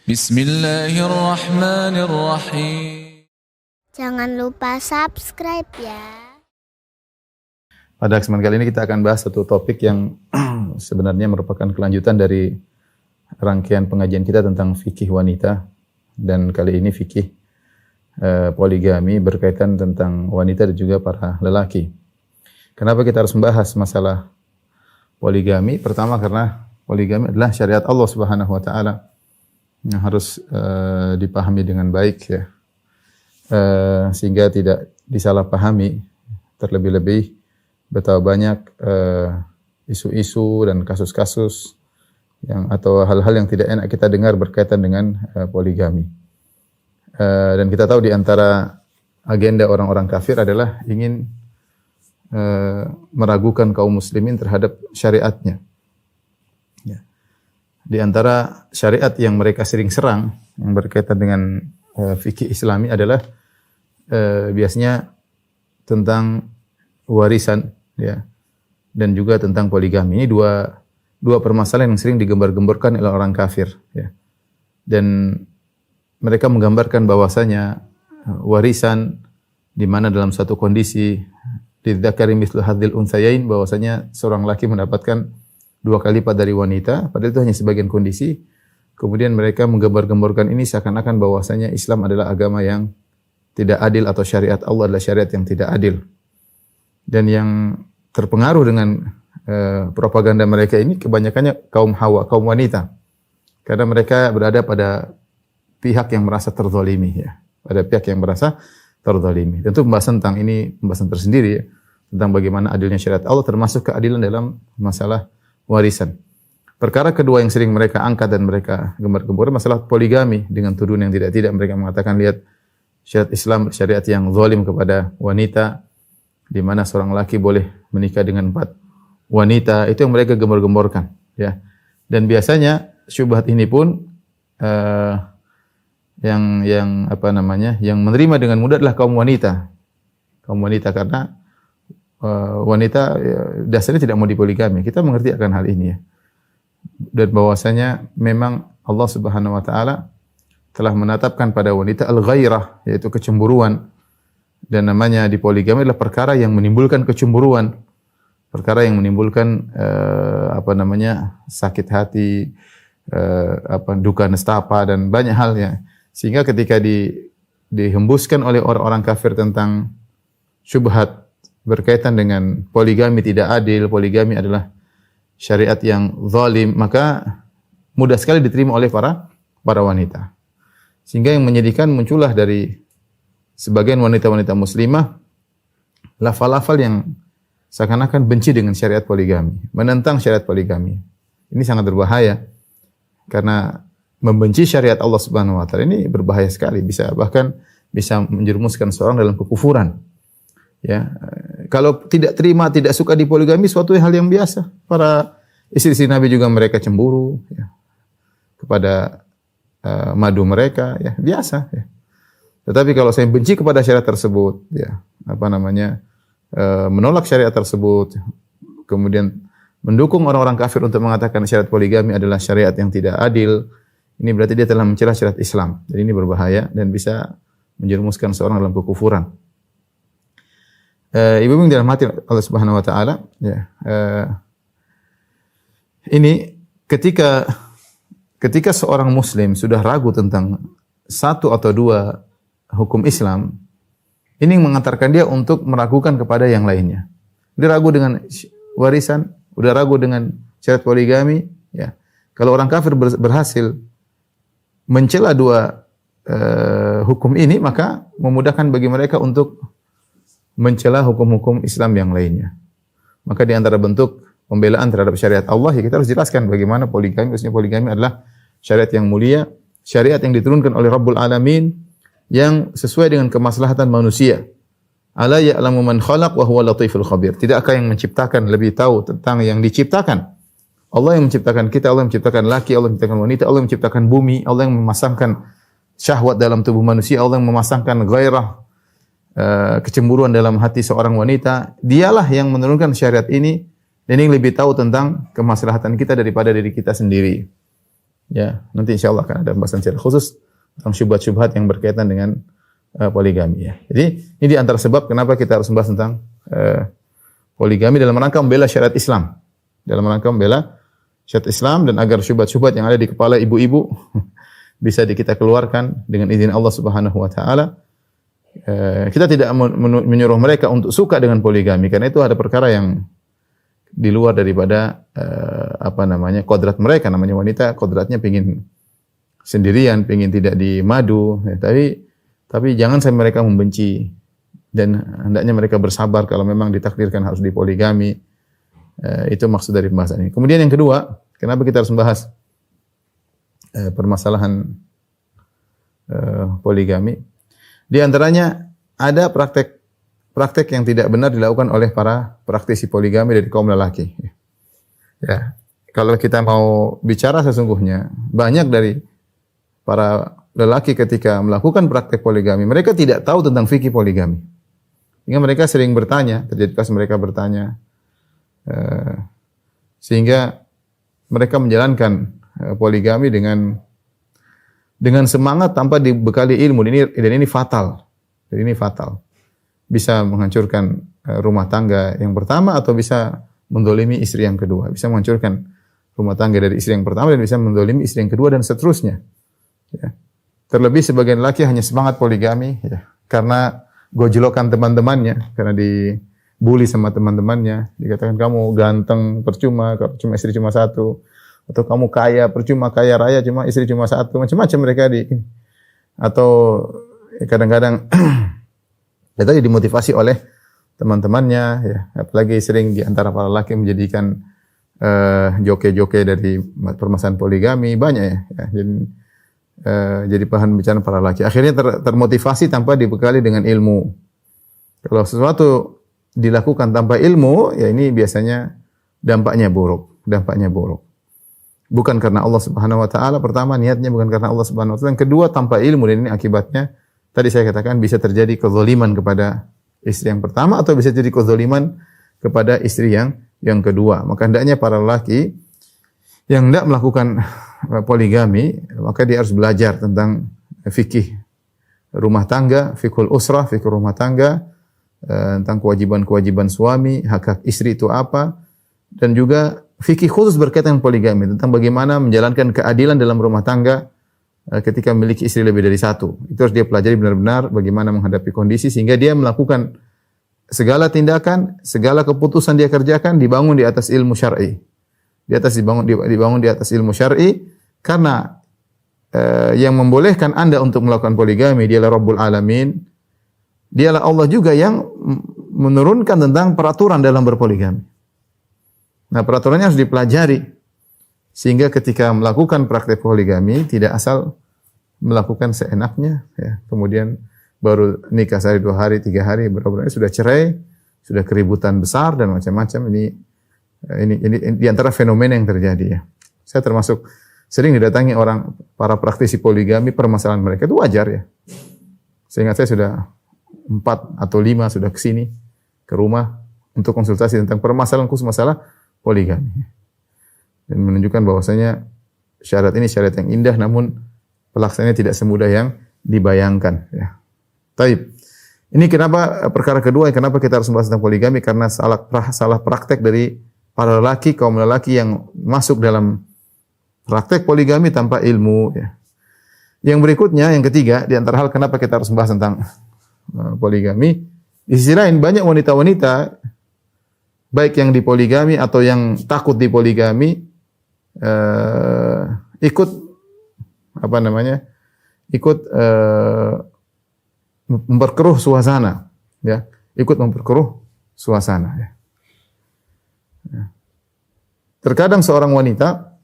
Bismillahirrahmanirrahim. Jangan lupa subscribe ya. Pada kesempatan kali ini kita akan bahas satu topik yang sebenarnya merupakan kelanjutan dari rangkaian pengajian kita tentang fikih wanita, dan kali ini fikih poligami berkaitan tentang wanita dan juga para lelaki. Kenapa kita harus membahas masalah poligami? Pertama karena poligami adalah syariat Allah Subhanahu wa taala yang harus dipahami dengan baik ya. Sehingga tidak disalahpahami, terlebih-lebih betapa banyak isu-isu dan kasus-kasus yang atau hal-hal yang tidak enak kita dengar berkaitan dengan poligami. Dan kita tahu di antara agenda orang-orang kafir adalah ingin meragukan kaum muslimin terhadap syariatnya. Ya. Di antara syariat yang mereka sering serang yang berkaitan dengan fikih Islami adalah biasanya tentang warisan ya, dan juga tentang poligami. Ini dua permasalahan yang sering digembar-gemborkan oleh orang kafir ya. Dan mereka menggambarkan bahwasanya warisan di mana dalam satu kondisi lidzakari mislu hadzil untsayain, bahwasanya seorang laki mendapatkan 2 kali lipat dari wanita, padahal itu hanya sebagian kondisi. Kemudian mereka menggembar-gemborkan ini seakan-akan bahwasanya Islam adalah agama yang tidak adil atau syariat Allah adalah syariat yang tidak adil. Dan yang terpengaruh dengan propaganda mereka ini kebanyakannya kaum hawa, kaum wanita. Karena mereka berada pada pihak yang merasa terzalimi ya. Pada pihak yang merasa terzalimi. Tentu pembahasan tentang ini pembahasan tersendiri ya, tentang bagaimana adilnya syariat Allah termasuk keadilan dalam masalah warisan. Perkara kedua yang sering mereka angkat dan mereka gembar-gembor masalah poligami dengan tuduhan yang tidak-tidak. Mereka mengatakan lihat syariat Islam syariat yang zalim kepada wanita, di mana seorang laki boleh menikah dengan 4 wanita. Itu yang mereka gembar-gemborkan ya. Dan biasanya syubhat ini pun yang menerima dengan mudah adalah kaum wanita. Kaum wanita karena wanita dasarnya tidak mau dipoligami. Kita mengerti akan hal ini ya. Dan bahwasanya memang Allah Subhanahu wa taala telah menetapkan pada wanita al-ghairah, yaitu kecemburuan. Dan namanya dipoligami adalah perkara yang menimbulkan kecemburuan. Perkara yang menimbulkan sakit hati, duka nestapa dan banyak hal ya. Sehingga ketika dihembuskan oleh orang-orang kafir tentang syubhat berkaitan dengan poligami tidak adil, poligami adalah syariat yang zalim, maka mudah sekali diterima oleh para wanita. Sehingga yang menyedihkan muncullah dari sebagian wanita-wanita muslimah lafal-lafal yang seakan-akan benci dengan syariat poligami, menentang syariat poligami. Ini sangat berbahaya karena membenci syariat Allah Subhanahu wa taala ini berbahaya sekali, bahkan bisa menjerumuskan seorang dalam kekufuran. Ya, kalau tidak terima, tidak suka di poligami suatu hal yang biasa. Para istri-istri Nabi juga mereka cemburu ya, kepada madu mereka ya, biasa ya. Tetapi kalau saya benci kepada syariat tersebut ya, menolak syariat tersebut, kemudian mendukung orang-orang kafir untuk mengatakan syariat poligami adalah syariat yang tidak adil, ini berarti dia telah mencela syariat Islam. Dan ini berbahaya dan bisa menjerumuskan seorang dalam kekufuran. Ibu yang dirahmati Allah Subhanahu wa taala ya. Ini ketika seorang muslim sudah ragu tentang 1 atau 2 hukum Islam, ini mengantarkan dia untuk meragukan kepada yang lainnya. Dia ragu dengan warisan, udah ragu dengan syariat poligami ya. Kalau orang kafir berhasil mencela 2 hukum ini, maka memudahkan bagi mereka untuk mencela hukum-hukum Islam yang lainnya. Maka di antara bentuk pembelaan terhadap syariat Allah, ya kita harus jelaskan bagaimana poligami. Maksudnya poligami adalah syariat yang mulia, syariat yang diturunkan oleh Rabbul Alamin, yang sesuai dengan kemaslahatan manusia. Ala ya'lamu man khalaq wa huwa latiful khabir. Tidakkah yang menciptakan lebih tahu tentang yang diciptakan? Allah yang menciptakan kita, Allah yang menciptakan laki, Allah yang menciptakan wanita, Allah yang menciptakan bumi, Allah yang memasangkan syahwat dalam tubuh manusia, Allah yang memasangkan gairah, kecemburuan dalam hati seorang wanita. Dialah yang menurunkan syariat ini dan yang lebih tahu tentang kemaslahatan kita daripada diri kita sendiri. Ya, nanti insyaallah akan ada pembahasan secara khusus tentang syubhat-syubhat yang berkaitan dengan poligami ya. Jadi ini di antara sebab kenapa kita harus membahas tentang poligami dalam rangka membela syariat Islam. Dalam rangka membela syariat Islam dan agar syubhat-syubhat yang ada di kepala ibu-ibu bisa kita keluarkan dengan izin Allah Subhanahu wa taala. Kita tidak menyuruh mereka untuk suka dengan poligami karena itu ada perkara yang di luar daripada kodrat mereka. Namanya wanita, kodratnya pengin sendirian, pengin tidak dimadu, ya, tapi jangan sampai mereka membenci dan hendaknya mereka bersabar kalau memang ditakdirkan harus dipoligami. Itu maksud dari pembahasan ini. Kemudian yang kedua, kenapa kita harus membahas permasalahan poligami? Di antaranya ada praktek yang tidak benar dilakukan oleh para praktisi poligami dari kaum lelaki. Ya, kalau kita mau bicara sesungguhnya, banyak dari para lelaki ketika melakukan praktek poligami, mereka tidak tahu tentang fikih poligami. Sehingga mereka sering bertanya, terjadi kasus mereka bertanya, sehingga mereka menjalankan poligami dengan semangat tanpa dibekali ilmu. Dan ini fatal. Dan ini fatal. Bisa menghancurkan rumah tangga yang pertama atau bisa mendolimi istri yang kedua. Bisa menghancurkan rumah tangga dari istri yang pertama dan bisa mendolimi istri yang kedua dan seterusnya. Ya. Terlebih sebagian laki hanya semangat poligami ya, karena gojlokan teman-temannya, karena dibully sama teman-temannya, dikatakan kamu ganteng percuma, cuma istri cuma satu, atau kamu kaya percuma, kaya raya cuma istri cuma satu, macam-macam mereka atau kadang-kadang kita dimotivasi oleh teman-temannya ya, apalagi sering di antara para laki menjadikan joke-joke dari permasalahan poligami banyak ya. Jadi bahan bicara para laki. Akhirnya termotivasi tanpa dibekali dengan ilmu. Kalau sesuatu dilakukan tanpa ilmu, ya ini biasanya dampaknya buruk. Bukan karena Allah Subhanahu wa taala, pertama niatnya bukan karena Allah Subhanahu wa taala, yang kedua tanpa ilmu, dan ini akibatnya tadi saya katakan bisa terjadi kezaliman kepada istri yang pertama atau bisa jadi kezaliman kepada istri yang kedua. Maka hendaknya para lelaki yang hendak melakukan poligami, maka dia harus belajar tentang fikih rumah tangga, fikhul usrah, fikih rumah tangga, tentang kewajiban-kewajiban suami, hak-hak istri itu apa, dan juga fikih khusus berkaitan dengan poligami, tentang bagaimana menjalankan keadilan dalam rumah tangga ketika memiliki istri lebih dari satu. Itu harus dia pelajari benar-benar bagaimana menghadapi kondisi sehingga dia melakukan segala tindakan, segala keputusan dia kerjakan dibangun di atas ilmu syar'i. Dibangun di atas ilmu syar'i karena yang membolehkan Anda untuk melakukan poligami dialah Rabbul Alamin. Dialah Allah juga yang menurunkan tentang peraturan dalam berpoligami. Nah, peraturannya harus dipelajari sehingga ketika melakukan praktek poligami tidak asal melakukan seenaknya ya. Kemudian baru nikah sehari, 2 hari, 3 hari, berapa sudah cerai, sudah keributan besar dan macam-macam. Ini di antara fenomena yang terjadi ya. Saya termasuk sering didatangi para praktisi poligami, permasalahan mereka itu wajar ya. Sehingga saya sudah 4 atau 5 sudah ke sini ke rumah untuk konsultasi tentang permasalahan khusus masalah poligami. Dan menunjukkan bahwasanya syarat ini syarat yang indah namun pelaksanaannya tidak semudah yang dibayangkan ya. Taib. Ini kenapa perkara kedua kenapa kita harus membahas tentang poligami, karena salah praktek dari para lelaki, kaum lelaki yang masuk dalam praktek poligami tanpa ilmu ya. Yang berikutnya, yang ketiga, di antara hal kenapa kita harus membahas tentang poligami, di sisi lain banyak wanita-wanita baik yang dipoligami atau yang takut dipoligami ikut memperkeruh suasana ya, ya. Terkadang seorang wanita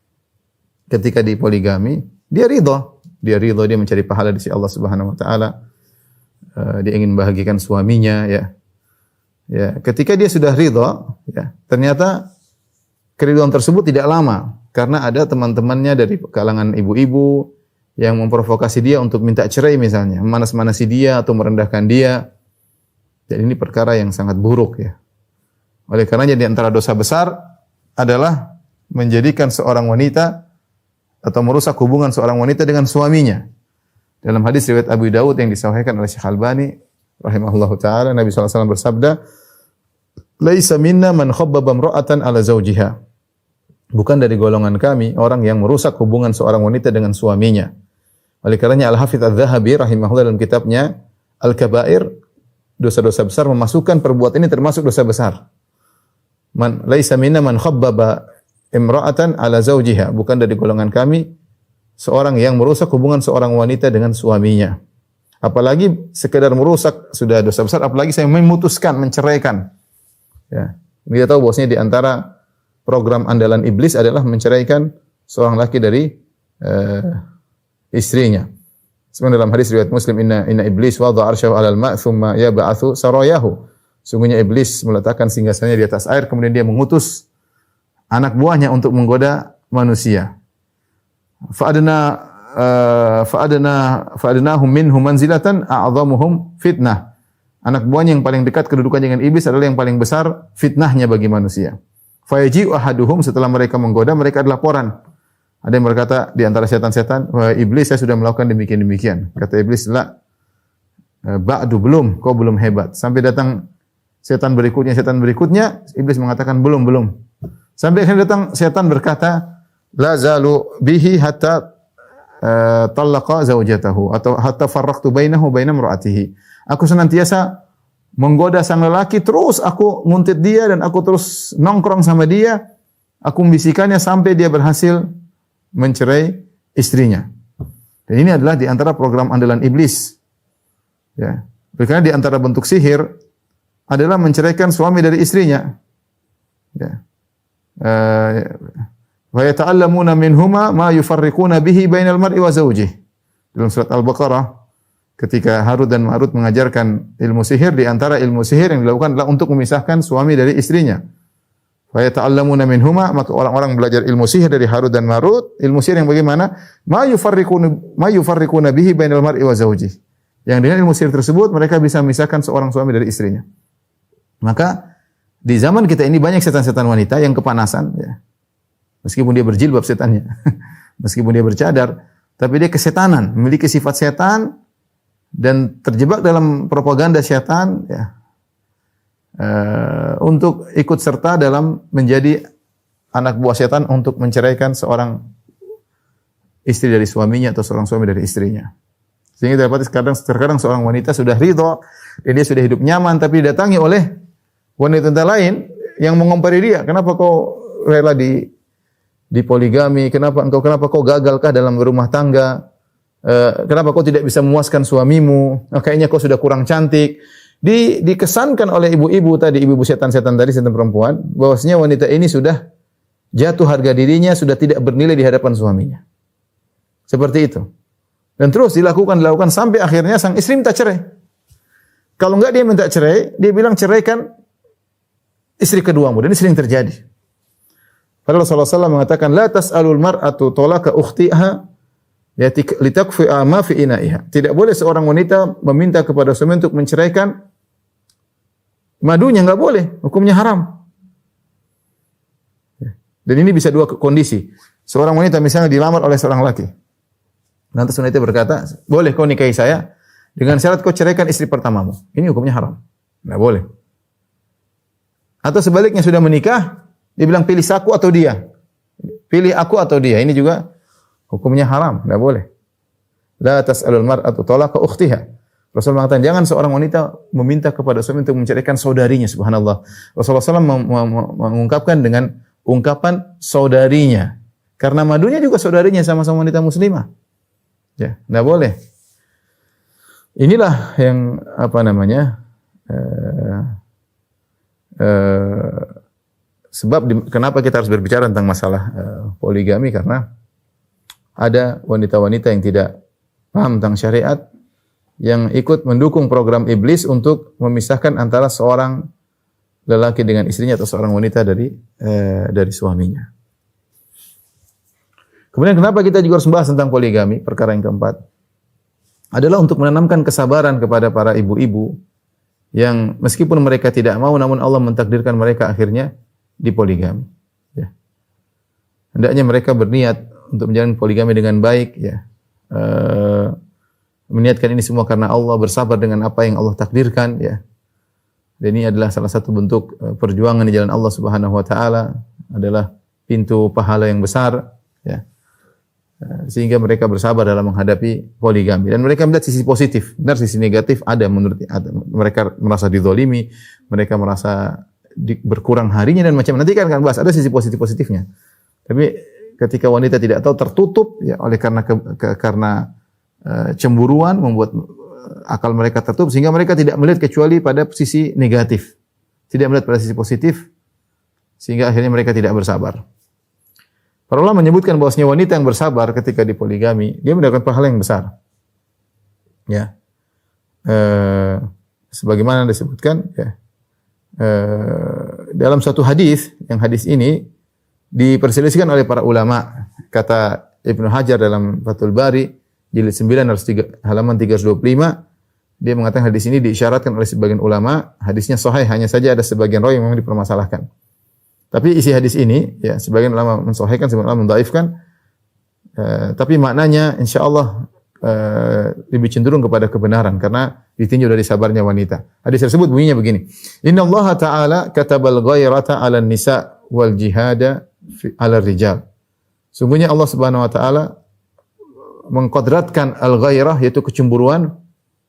ketika dipoligami, dia ridha, dia mencari pahala di sisi Allah Subhanahu wa taala. Dia ingin membahagiakan suaminya ya. Ya, ketika dia sudah ridha, ya, ternyata keridhaan tersebut tidak lama karena ada teman-temannya dari kalangan ibu-ibu yang memprovokasi dia untuk minta cerai misalnya, memanas-manasi dia atau merendahkan dia. Dan ini perkara yang sangat buruk ya. Oleh karenanya di antara dosa besar adalah menjadikan seorang wanita atau merusak hubungan seorang wanita dengan suaminya. Dalam hadis riwayat Abu Dawud yang disahihkan oleh Syekh Albani rahimahullahu taala, Nabi sallallahu alaihi wasallam bersabda, "Laisa minna man khabbaba imra'atan ala zawjiha." Bukan dari golongan kami orang yang merusak hubungan seorang wanita dengan suaminya. Oleh karenanya Al-Hafidz Adz-Dzahabi rahimahullah dalam kitabnya Al-Kabair, dosa-dosa besar, memasukkan perbuatan ini termasuk dosa besar. Man laisa minna man khabbaba imra'atan ala zawjiha. Bukan dari golongan kami seorang yang merusak hubungan seorang wanita dengan suaminya. Apalagi sekedar merusak sudah dosa besar, apalagi saya memutuskan, menceraikan. Ya. Dia tahu bahwasanya di antara program andalan iblis adalah menceraikan seorang laki dari istrinya. Sebenarnya dalam hadis riwayat Muslim, inna iblis wada'a arsyahu 'alal ma' tsumma yab'atsu sarayahu. Sungguhnya iblis meletakkan singgasananya di atas air, kemudian dia mengutus anak buahnya untuk menggoda manusia. Fa'adnahum minhum manzilatan a'dhamuhum fitnah. Anak buahnya yang paling dekat kedudukan dengan iblis adalah yang paling besar fitnahnya bagi manusia. Fayaji'u ahaduhum, setelah mereka menggoda, mereka ada laporan. Ada yang berkata di antara setan-setan, "Wahai iblis, saya sudah melakukan demikian-demikian." Kata iblis, "La, ba'du, belum, kau belum hebat." Sampai datang setan berikutnya, iblis mengatakan, "Belum." Sampai akhirnya datang setan berkata, "La zalu bihi hatta talaqa zaujatahu atau hatta farraqtu bainahu wa baina imra'atihi." Aku senantiasa menggoda sang lelaki, terus aku nguntit dia dan aku terus nongkrong sama dia, aku membisikannya sampai dia berhasil mencerai istrinya. Dan ini adalah di antara program andalan iblis. Ya. Karena di antara bentuk sihir adalah menceraikan suami dari istrinya. Ya. Wa yata'allamuna minhuma ma yufarriquna bihi bainal mar'i wa zawjihi. Dalam surat Al-Baqarah, ketika Harut dan Marut mengajarkan ilmu sihir, di antara ilmu sihir yang dilakukan adalah untuk memisahkan suami dari istrinya. Wa yata'allamuna minhuma, maka orang-orang belajar ilmu sihir dari Harut dan Marut. Ilmu sihir yang bagaimana? Ma yufarriquna bihi bainal mar'i wa zawjihi. Yang dengan ilmu sihir tersebut mereka bisa memisahkan seorang suami dari istrinya. Maka di zaman kita ini banyak setan-setan wanita yang kepanasan, ya. Meskipun dia berjilbab setannya, meskipun dia bercadar, tapi dia kesetanan, memiliki sifat setan dan terjebak dalam propaganda setan, ya, untuk ikut serta dalam menjadi anak buah setan untuk menceraikan seorang istri dari suaminya atau seorang suami dari istrinya. Sehingga dapat terkadang seorang wanita sudah ridho dan dia sudah hidup nyaman, tapi didatangi oleh wanita lain yang mengompari dia. Kenapa kau rela di poligami? Kenapa kau gagalkah dalam berumah tangga? Kenapa kau tidak bisa memuaskan suamimu? Kayaknya kau sudah kurang cantik. Dikesankan oleh ibu-ibu tadi, ibu-ibu setan-setan tadi, setan perempuan, bahwasanya wanita ini sudah jatuh harga dirinya, sudah tidak bernilai di hadapan suaminya. Seperti itu. Dan terus dilakukan sampai akhirnya sang istri minta cerai. Kalau enggak dia minta cerai, dia bilang ceraikan istri keduamu, dan ini sering terjadi. Padahal Rasulullah SAW mengatakan, la tas'alul mar'atu tolaka ukhtiha litakfi'a ma fi ina'iha. Tidak boleh seorang wanita meminta kepada suami untuk menceraikan madunya, enggak boleh, hukumnya haram. Dan ini bisa dua kondisi. Seorang wanita misalnya dilamar oleh seorang laki. Nanti wanita berkata, boleh kau nikahi saya dengan syarat kau ceraikan istri pertamamu. Ini hukumnya haram. Enggak boleh. Atau sebaliknya sudah menikah, dia bilang pilih aku atau dia. Pilih aku atau dia. Ini juga hukumnya haram, enggak boleh. La tas'alul mar'atu talaqa ukhtiha. Rasul mengatakan jangan seorang wanita meminta kepada suami untuk menceraikan saudarinya, subhanallah. Rasulullah SAW mengungkapkan dengan ungkapan saudarinya. Karena madunya juga saudarinya, sama-sama wanita muslimah. Ya, enggak boleh. Inilah yang sebab kenapa kita harus berbicara tentang masalah poligami, karena ada wanita-wanita yang tidak paham tentang syariat yang ikut mendukung program iblis untuk memisahkan antara seorang lelaki dengan istrinya atau seorang wanita dari suaminya. Kemudian kenapa kita juga harus membahas tentang poligami? Perkara yang keempat adalah untuk menanamkan kesabaran kepada para ibu-ibu yang meskipun mereka tidak mau, namun Allah mentakdirkan mereka akhirnya dipoligami. Ya. Hendaknya mereka berniat untuk menjalani poligami dengan baik, ya. Meniatkan ini semua karena Allah, bersabar dengan apa yang Allah takdirkan, ya. Dan ini adalah salah satu bentuk perjuangan di jalan Allah Subhanahu wa taala, adalah pintu pahala yang besar, ya. Sehingga mereka bersabar dalam menghadapi poligami dan mereka melihat sisi positif. Benar sisi negatif ada, mereka merasa dizalimi, mereka merasa berkurang harinya dan macam nanti kan bahas ada sisi positifnya. Tapi ketika wanita tidak tahu, tertutup ya oleh karena cemburuan, membuat akal mereka tertutup sehingga mereka tidak melihat kecuali pada sisi negatif. Tidak melihat pada sisi positif sehingga akhirnya mereka tidak bersabar. Para ulama menyebutkan bahwasanya wanita yang bersabar ketika dipoligami, dia mendapatkan pahala yang besar. Ya. Sebagaimana disebutkan ya. Dalam satu hadis, yang hadis ini diperselisihkan oleh para ulama. Kata Ibnu Hajar dalam Fathul Bari jilid 9 halaman 325, dia mengatakan hadis ini diisyaratkan oleh sebagian ulama, hadisnya sahih, hanya saja ada sebagian rawi yang memang dipermasalahkan. Tapi isi hadis ini, ya sebagian ulama mensahihkan, sebagian ulama mendhaifkan. Tapi maknanya insyaallah lebih cenderung kepada kebenaran karena ditinjau dari sabarnya wanita. Hadis tersebut bunyinya begini. Inna Allah Ta'ala katabal ghairata 'alan nisa wal jihada 'alal rijal. Sungguhnya Allah Subhanahu wa taala mengkodratkan al-ghairah, yaitu kecemburuan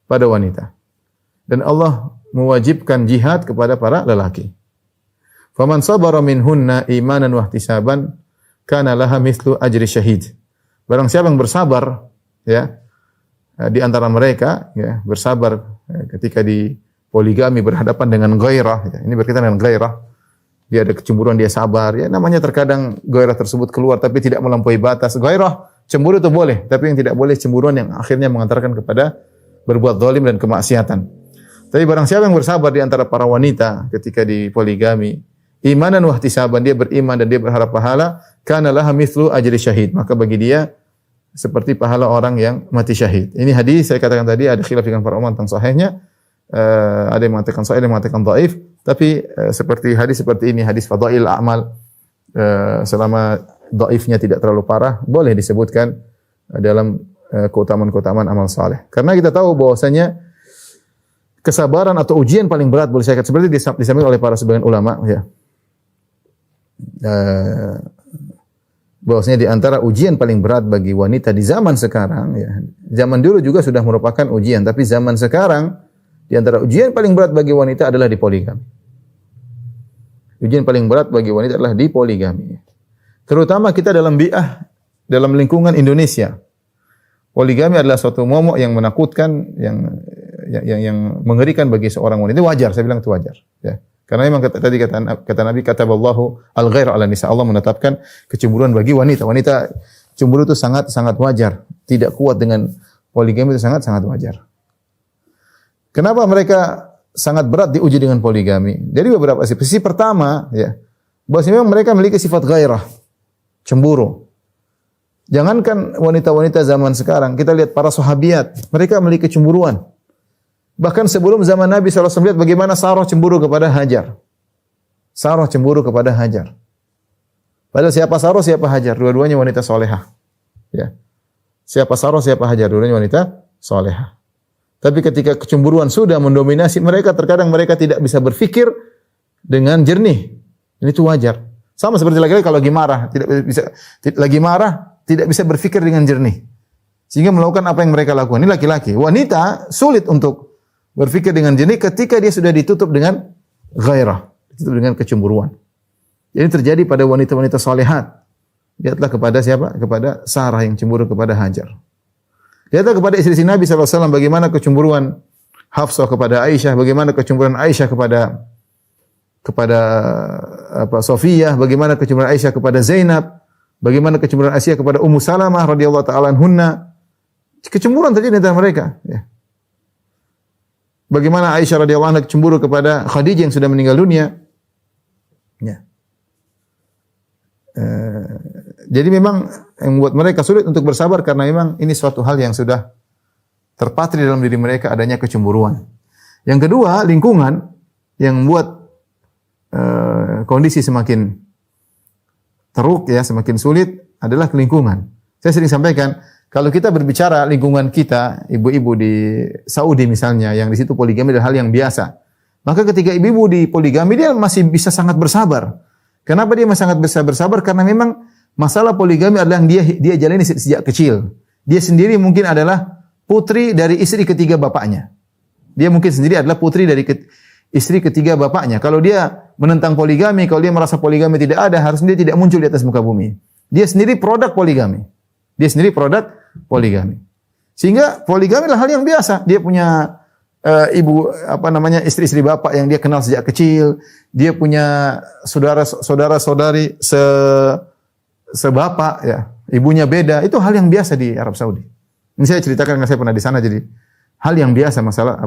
pada wanita. Dan Allah mewajibkan jihad kepada para lelaki. Faman sabara minhunna imanan wa ihtisaban kana laha mithlu ajri syahid. Barang siapa yang bersabar ya di antara mereka ya, bersabar ketika di poligami berhadapan dengan ghairah ya. Ini berkaitan dengan ghairah. Dia ada kecemburuan, dia sabar. Ya namanya terkadang ghairah tersebut keluar tapi tidak melampaui batas. Ghairah, cemburu itu boleh, tapi yang tidak boleh cemburuan yang akhirnya mengantarkan kepada berbuat zalim dan kemaksiatan. Tapi barang siapa yang bersabar di antara para wanita ketika di poligami, imanan wa ihtisaban, dia beriman dan dia berharap pahala, kana laha mithlu ajri syahid, maka bagi dia seperti pahala orang yang mati syahid. Ini hadis saya katakan tadi ada khilaf dengan para ulama tentang sahihnya. Ada yang mengatakan sahih, ada yang mengatakan dhaif, tapi seperti hadis seperti ini, hadis fadail a'mal, selama dhaifnya tidak terlalu parah, boleh disebutkan dalam keutamaan-keutamaan amal saleh. Karena kita tahu bahwasanya kesabaran atau ujian paling berat, boleh saya katakan seperti disampaikan oleh para sebagian ulama ya. Bahwasanya di antara ujian paling berat bagi wanita di zaman sekarang ya. Zaman dulu juga sudah merupakan ujian, tapi zaman sekarang di antara ujian paling berat bagi wanita adalah di poligami. Ujian paling berat bagi wanita adalah di poligami. Terutama kita dalam bi'ah, dalam lingkungan Indonesia. Poligami adalah suatu momok yang menakutkan, yang mengerikan bagi seorang wanita. Itu wajar, saya bilang itu wajar ya. Karena memang tadi kata Nabi, kataballahu al-ghair 'ala nisa, Allah menetapkan kecemburuan bagi wanita. Wanita cemburu itu sangat wajar. Tidak kuat dengan poligami itu sangat wajar. Kenapa mereka sangat berat diuji dengan poligami? Dari beberapa sisi. Sisi pertama ya, bahwa memang mereka memiliki sifat ghairah, cemburu. Jangankan wanita-wanita zaman sekarang, kita lihat para sahabiat, mereka memiliki kecemburuan. Bahkan sebelum zaman Nabi SAW, lihat bagaimana Sarah cemburu kepada Hajar. Sarah cemburu kepada Hajar. Padahal siapa Sarah, siapa Hajar? Dua-duanya wanita solehah. Ya. Siapa Sarah, siapa Hajar? Dua-duanya wanita solehah. Tapi ketika kecemburuan sudah mendominasi mereka, terkadang mereka tidak bisa berfikir dengan jernih. Ini itu wajar. Sama seperti laki-laki kalau lagi marah, tidak bisa berfikir dengan jernih. Sehingga melakukan apa yang mereka lakukan. Ini laki-laki. Wanita sulit untuk berfikir dengan jernih ketika dia sudah ditutup dengan ghairah, ditutup dengan kecemburuan. Ini terjadi pada wanita-wanita salihat. Lihatlah kepada siapa? Kepada Sarah yang cemburu kepada Hajar. Lihatlah kepada istri Nabi SAW bagaimana kecemburuan Hafsah kepada Aisyah, bagaimana kecemburuan Aisyah kepada Sofiyah, bagaimana kecemburuan Aisyah kepada Zainab, bagaimana kecemburuan Aisyah kepada Ummu Salamah radhiyallahu taala anhunna. Kecemburuan terjadi di antara mereka, ya. Bagaimana Aisyah radhiyallahu anha cemburu kepada Khadijah yang sudah meninggal dunia. Ya. Jadi memang yang membuat mereka sulit untuk bersabar karena memang ini suatu hal yang sudah terpatri dalam diri mereka, adanya kecemburuan. Yang kedua, lingkungan yang membuat kondisi semakin teruk ya, semakin sulit adalah lingkungan. Saya sering sampaikan, kalau kita berbicara lingkungan kita, ibu-ibu di Saudi misalnya, yang di situ poligami adalah hal yang biasa. Maka ketika ibu-ibu di poligami, dia masih bisa sangat bersabar. Kenapa dia masih sangat bisa bersabar? Karena memang masalah poligami adalah yang dia jalani sejak kecil. Dia sendiri mungkin adalah putri dari istri ketiga bapaknya. Dia mungkin sendiri adalah putri dari istri ketiga bapaknya. Kalau dia menentang poligami, kalau dia merasa poligami tidak ada, harusnya dia tidak muncul di atas muka bumi. Dia sendiri produk poligami. Dia sendiri produk poligami. Sehingga poligami adalah hal yang biasa. Dia punya istri-istri bapak yang dia kenal sejak kecil. Dia punya saudara-saudari sebapak ya. Ibunya beda. Itu hal yang biasa di Arab Saudi. Ini saya ceritakan karena saya pernah di sana, jadi hal yang biasa masalah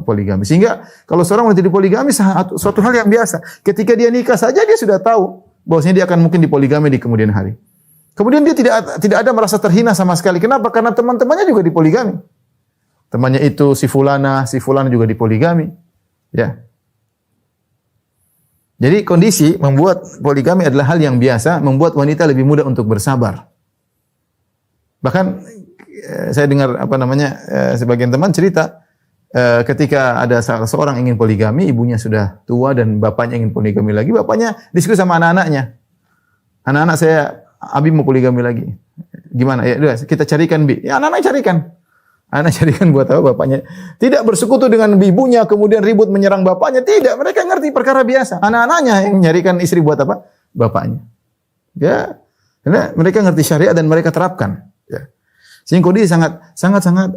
poligami. Sehingga kalau seorang wanita dipoligami suatu hal yang biasa. Ketika dia nikah saja dia sudah tahu bahwasanya dia akan mungkin dipoligami di kemudian hari. Kemudian dia tidak ada merasa terhina sama sekali. Kenapa? Karena teman-temannya juga dipoligami. Temannya itu si fulana juga dipoligami. Ya. Jadi kondisi membuat poligami adalah hal yang biasa, membuat wanita lebih mudah untuk bersabar. Bahkan saya dengar sebagian teman cerita ketika ada seorang ingin poligami, ibunya sudah tua dan bapaknya ingin poligami lagi, bapaknya diskusi sama anak-anaknya. Anak-anak saya, Abi mau poligami lagi. Gimana? Ya, kita carikan Bi. Ya, anak-anak carikan. Anak carikan buat apa bapaknya? Tidak bersekutu dengan ibunya, kemudian ribut menyerang bapaknya. Tidak, mereka ngerti perkara biasa. Anak-anaknya yang nyarikan istri buat apa? Bapaknya. Ya, karena mereka ngerti syariat dan mereka terapkan. Ya. Sehingga kondisi sangat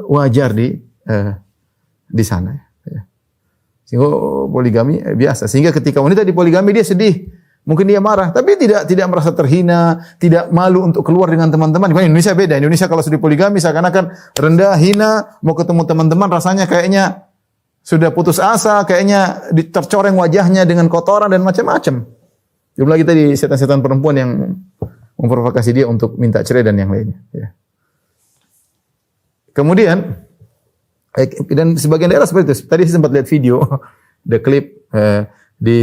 wajar di sana. Ya. Sehingga poligami biasa. Sehingga ketika wanita dipoligami dia sedih. Mungkin dia marah, tapi tidak merasa terhina, tidak malu untuk keluar dengan teman-teman. Di Indonesia beda. Indonesia kalau sudah poligami seakan-akan rendah, hina, mau ketemu teman-teman rasanya kayaknya sudah putus asa, kayaknya tercoreng wajahnya dengan kotoran dan macam-macam. Belum lagi tadi setan-setan perempuan yang memprovokasi dia untuk minta cerai dan yang lainnya. Ya. Kemudian dan sebagian daerah seperti itu. Tadi saya sempat lihat video, the clip di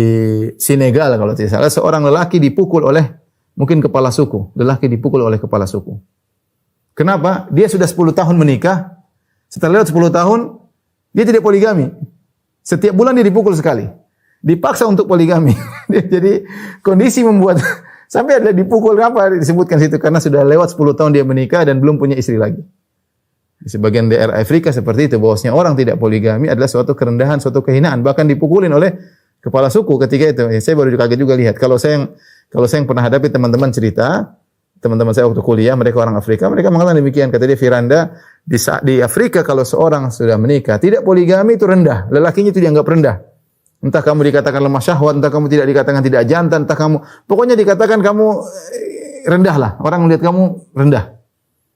Senegal kalau tidak salah, seorang lelaki dipukul oleh mungkin kepala suku. Lelaki dipukul oleh kepala suku. Kenapa? Dia sudah 10 tahun menikah. Setelah lewat 10 tahun, dia tidak poligami. Setiap bulan dia dipukul sekali. Dipaksa untuk poligami. Jadi kondisi membuat sampai ada dipukul, apa disebutkan situ, karena sudah lewat 10 tahun dia menikah dan belum punya istri lagi. Di sebagian daerah Afrika seperti itu, bahwasanya orang tidak poligami adalah suatu kerendahan, suatu kehinaan, bahkan dipukulin oleh kepala suku ketika itu. Ya, saya baru kaget juga lihat. Kalau saya yang pernah hadapi teman-teman cerita, teman-teman saya waktu kuliah, mereka orang Afrika, mereka mengatakan demikian. Kata dia, Firanda, di Afrika kalau seorang sudah menikah, tidak poligami itu rendah. Lelakinya itu dianggap rendah. Entah kamu dikatakan lemah syahwat, entah kamu tidak dikatakan tidak jantan, entah kamu, pokoknya dikatakan kamu rendah lah. Orang melihat kamu rendah.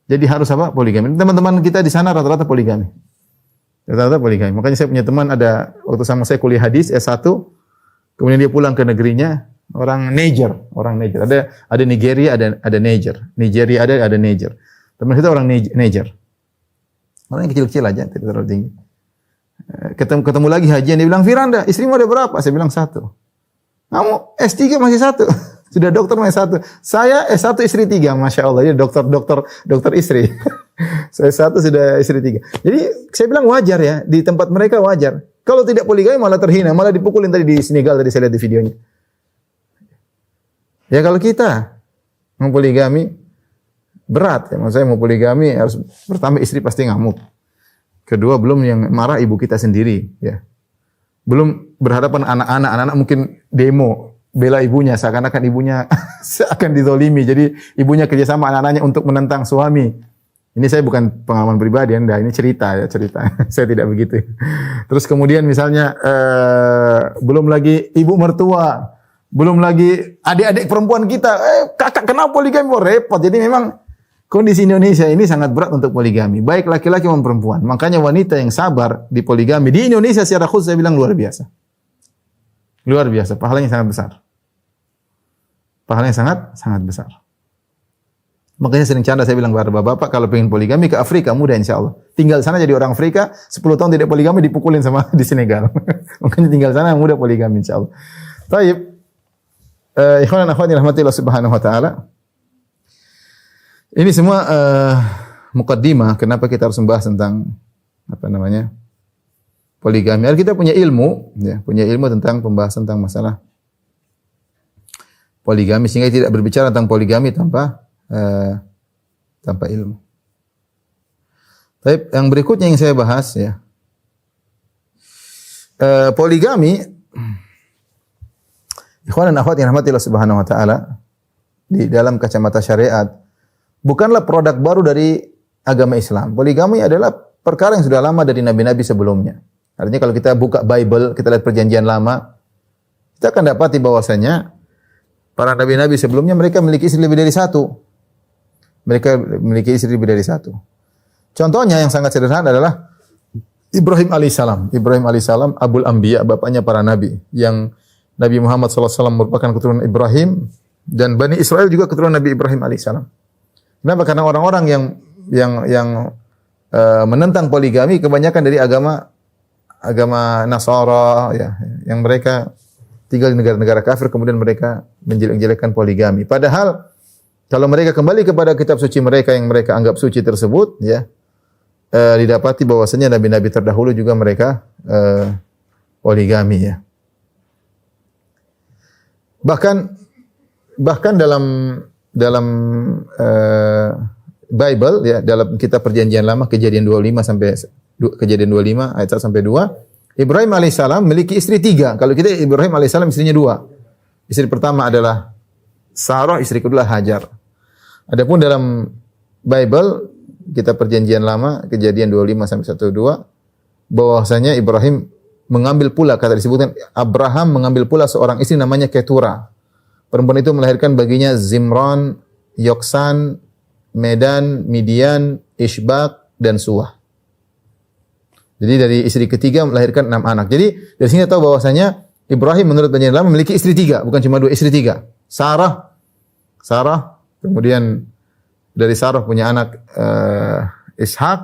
Jadi harus apa? Poligami. Teman-teman kita di sana rata-rata poligami. Rata-rata poligami. Makanya saya punya teman ada, waktu sama saya kuliah hadis S1, kemudian dia pulang ke negerinya, orang Niger. Ada Nigeria, ada Niger. Nigeria ada Niger. Teman kita orang Niger. Orang yang kecil-kecil aja, tidak terlalu tinggi. Ketemu lagi hajian, dia bilang, Firanda, istrimu ada berapa? Saya bilang 1. Kamu S3 masih 1. Sudah dokter masih 1. Saya S1 istri 3, Masya Allah. Dia dokter istri. Saya 1 sudah istri 3. Jadi saya bilang wajar ya, di tempat mereka wajar. Kalau tidak poligami malah terhina, malah dipukulin tadi di Senegal, tadi saya lihat di videonya. Ya kalau kita mau poligami berat, ya maksud saya mau poligami harus pertama istri pasti ngamuk. Kedua belum yang marah ibu kita sendiri, ya. Belum berhadapan anak-anak mungkin demo bela ibunya seakan-akan ibunya akan dizolimi. Jadi ibunya kerjasama anak-anaknya untuk menentang suami. Ini saya bukan pengalaman pribadi Anda, ini cerita. Saya tidak begitu. Terus kemudian misalnya belum lagi ibu mertua, belum lagi adik-adik perempuan kita, kakak kenapa poligami? Repot. Jadi memang kondisi Indonesia ini sangat berat untuk poligami, baik laki-laki maupun perempuan. Makanya wanita yang sabar di poligami di Indonesia secara khusus saya bilang luar biasa. Luar biasa, pahalanya sangat besar. Pahalanya sangat besar. Makanya sering canda saya bilang kepada bapak-bapak kalau pengen poligami ke Afrika mudah insya Allah. Tinggal sana jadi orang Afrika, 10 tahun tidak poligami dipukulin sama di Senegal. Makanya tinggal sana mudah poligami insya Allah. Baik. Ikhwan dan akhwat rahmatillah subhanahu wa ta'ala. Ini semua mukaddimah kenapa kita harus membahas tentang apa namanya? Poligami. Kita punya ilmu, ya, punya ilmu tentang pembahasan tentang masalah poligami sehingga tidak berbicara tentang poligami tanpa ilmu. Tapi yang berikutnya yang saya bahas ya. Poligami ikhwan dan akhwat yang rahmati Allah Subhanahu wa taala di dalam kacamata syariat bukanlah produk baru dari agama Islam. Poligami adalah perkara yang sudah lama dari nabi-nabi sebelumnya. Artinya kalau kita buka Bible, kita lihat perjanjian lama, kita akan dapati bahwasanya para nabi-nabi sebelumnya mereka memiliki istri lebih dari satu. Mereka memiliki istri lebih dari satu. Contohnya yang sangat sederhana adalah Ibrahim alaihissalam. Ibrahim alaihissalam Abul Anbiya, bapaknya para nabi. Yang Nabi Muhammad SAW merupakan keturunan Ibrahim dan Bani Israel juga keturunan Nabi Ibrahim alaihissalam. Kenapa? Karena orang-orang yang menentang poligami kebanyakan dari agama Nasara, ya, yang mereka tinggal di negara-negara kafir, kemudian mereka menjelek-jelekkan poligami. Padahal kalau mereka kembali kepada kitab suci mereka yang mereka anggap suci tersebut, ya, didapati bahwasanya nabi-nabi terdahulu juga mereka poligami, ya. Bahkan dalam Bible, ya, dalam kitab perjanjian lama Kejadian 25 sampai Kejadian 25 ayat 1 sampai 2, Ibrahim alaihissalam memiliki istri 3. Kalau kita Ibrahim alaihissalam istrinya 2. Istri pertama adalah Sarah, istri kedua Hajar. Adapun dalam Bible kitab perjanjian lama Kejadian 25 sampai 1-2 bahwasanya Ibrahim mengambil pula, kata disebutkan Abraham mengambil pula seorang istri namanya Ketura. Perempuan itu melahirkan baginya Zimran, Yoksan, Medan, Midian, Ishbak dan Suah. Jadi dari istri ketiga melahirkan 6 anak. Jadi dari sini tahu bahwasanya Ibrahim menurut perjanjian lama memiliki istri 3, bukan cuma 2, istri 3. Sarah, kemudian dari Sarah punya anak Ishak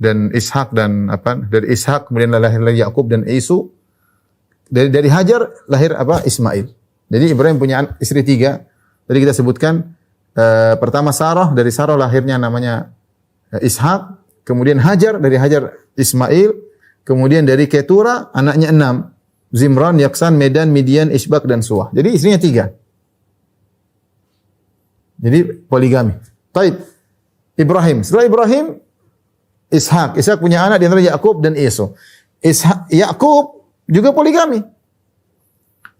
dan dari Ishak kemudian lahir Yakub dan Isu. Dari Hajar lahir Ismail. Jadi Ibrahim punya istri 3. Tadi kita sebutkan pertama Sarah, dari Sarah lahirnya namanya Ishak, kemudian Hajar, dari Hajar Ismail, kemudian dari Ketura anaknya 6, Zimran, Yaksan, Medan, Midian, Ishbak dan Suah. Jadi istrinya 3. Jadi poligami. Taib. Ibrahim. Setelah Ibrahim, Ishak punya anak di antara Yakub dan Isu. Yakub juga poligami.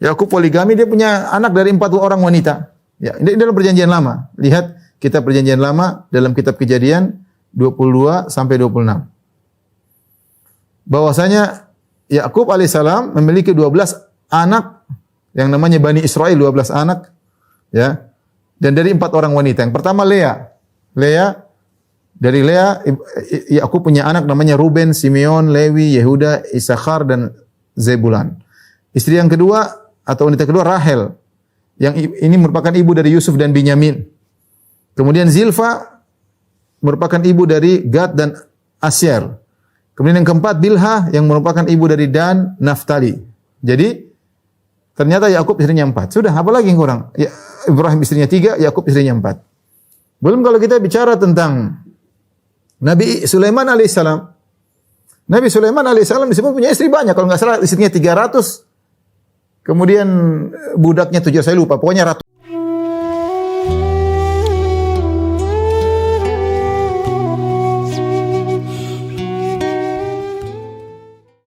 Yakub poligami, dia punya anak dari 4 orang wanita. Ya, ini dalam perjanjian lama. Lihat kitab perjanjian lama dalam kitab Kejadian 22 sampai 26. Bahwasanya Yakub alaihissalam memiliki 12 anak yang namanya Bani Israel, 12 anak, ya. Dan dari 4 orang wanita. Yang pertama Lea. Dari Lea Yakub punya anak namanya Ruben, Simeon, Lewi, Yehuda, Isakhar dan Zebulan. Istri yang kedua atau wanita kedua Rahel. Yang ini merupakan ibu dari Yusuf dan Binyamin. Kemudian Zilfa merupakan ibu dari Gad dan Asyer. Kemudian yang keempat Bilha yang merupakan ibu dari Dan, Naftali. Jadi ternyata Yakub istrinya 4. Sudah, apa lagi yang kurang? Ya, Ibrahim istrinya 3, Yakub istrinya 4. Belum kalau kita bicara tentang Nabi Sulaiman alaihissalam. Nabi Sulaiman alaihissalam disebut punya istri banyak. Kalau nggak salah istrinya 300. Kemudian budaknya 7, saya lupa. Pokoknya ratusan.